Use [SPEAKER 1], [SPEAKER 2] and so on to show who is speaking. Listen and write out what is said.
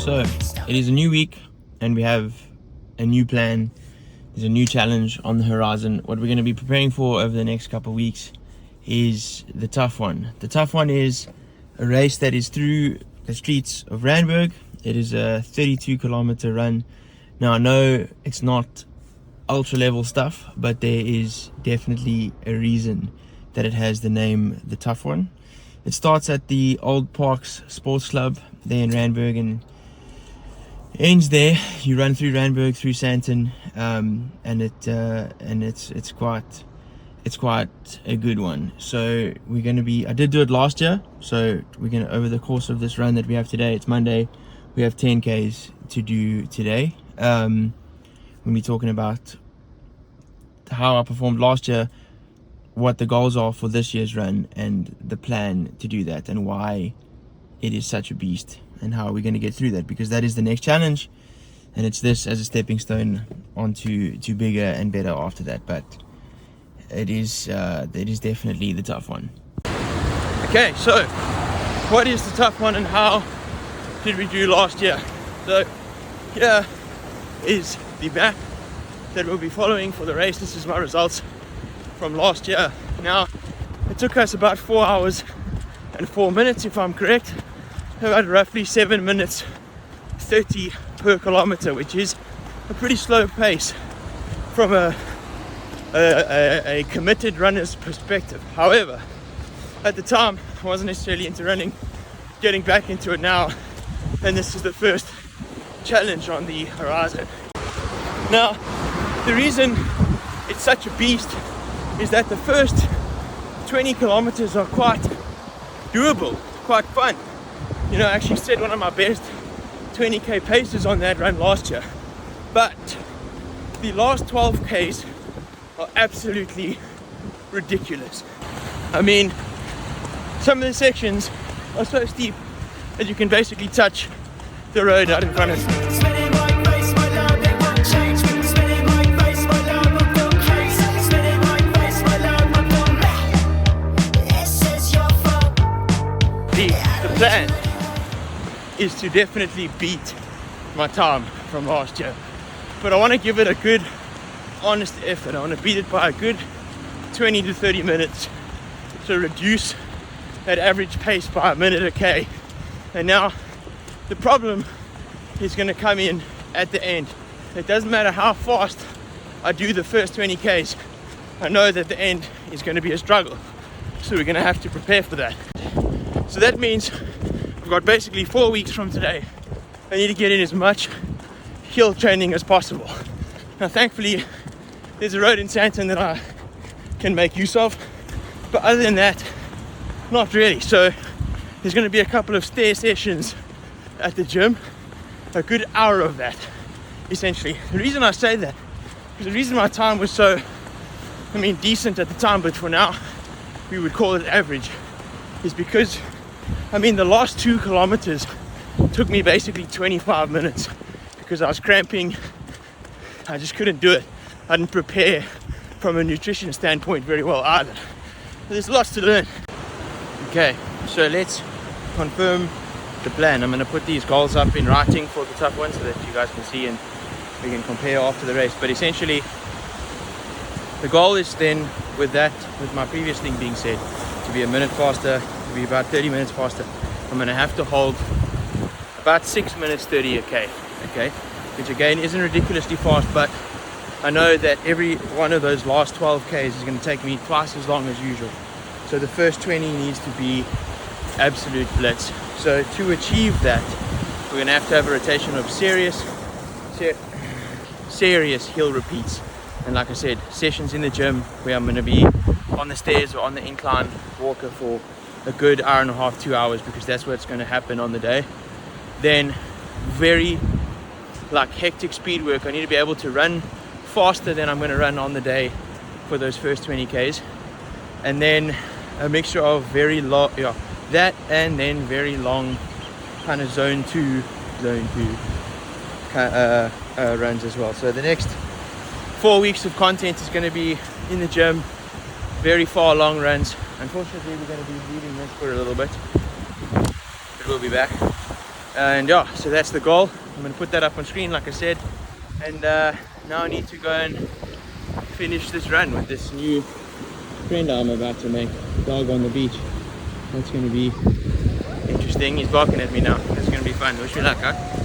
[SPEAKER 1] So it is a new week and we have a new plan. There's a new challenge on the horizon. What we're going to be preparing for over the next couple of weeks is the tough one. The tough one is a race that is through the streets of Randburg. It is a 32-kilometer run. Now I know it's not ultra level stuff, but there is definitely a reason that it has the name The Tough One. It starts at the Old Parks Sports Club there in Randburg and ends there. You run through Randburg, through Sandton, and it's quite a good one. So we're going to be, I did do it last year, so we're going to, over the course of this run that we have today, it's Monday, we have 10Ks to do today. When we're talking about how I performed last year, what the goals are for this year's run, and the plan to do that, and why it is such a beast, and how we're going to get through that, because that is the next challenge, and it's this as a stepping stone onto bigger and better after that. But it is definitely the tough one. Okay, so what is the tough one and how did we do last year? So here is the map that we'll be following for the race. This is my results from last year. Now it took us about 4 hours and 4 minutes, if I'm correct, about roughly 7 minutes 30 per kilometer, which is a pretty slow pace from a committed runner's perspective. However, at the time I wasn't necessarily into running. Getting back into it now, and this is the first challenge on the horizon. Now the reason it's such a beast is that the first 20 kilometers are quite doable, quite fun. You know, I actually set one of my best 20k paces on that run last year. But the last 12k's are absolutely ridiculous. I mean, some of the sections are so steep that you can basically touch the road out in front of you. The plan is to definitely beat my time from last year, but I want to give it a good honest effort. I want to beat it by a good 20 to 30 minutes, so reduce that average pace by a minute a k. And now the problem is going to come in at the end. It doesn't matter how fast I do the first 20k's, I know that the end is going to be a struggle, so we're going to have to prepare for that. So that means I've got basically 4 weeks from today. I need to get in as much hill training as possible. Now thankfully there's a road in Sandton that I can make use of, but other than that, not really. So there's going to be a couple of stair sessions at the gym, a good hour of that essentially. The reason I say that is the reason my time was so, decent at the time, but for now we would call it average, is because the last 2 kilometers took me basically 25 minutes because I was cramping. I just couldn't do it. I didn't prepare from a nutrition standpoint very well either. There's lots to learn. Okay, so let's confirm the plan. I'm going to put these goals up in writing for the tough one so that you guys can see and we can compare after the race. But essentially, the goal is then, with my previous thing being said, to be a minute faster, to be about 30 minutes faster. I'm going to have to hold about 6 minutes 30 a k, okay, which again isn't ridiculously fast, but I know that every one of those last 12k's is going to take me twice as long as usual. So the first 20 needs to be absolute blitz. So to achieve that, we're going to have a rotation of serious hill repeats. And like I said, sessions in the gym where I'm going to be on the stairs or on the incline walker for a good hour and a half, 2 hours, because that's what's going to happen on the day. Then very hectic speed work. I need to be able to run faster than I'm going to run on the day for those first 20k's. And then a mixture of very long, that, and then very long kind of zone two runs as well. So the next 4 weeks of content is going to be in the gym, very far long runs. Unfortunately, we're going to be leaving this for a little bit, but we'll be back. And yeah, so that's the goal. I'm gonna put that up on screen like I said, and now I need to go and finish this run with this new friend I'm about to make, dog on the beach. That's gonna be interesting. He's barking at me now. It's gonna be fun. Wish me luck, huh?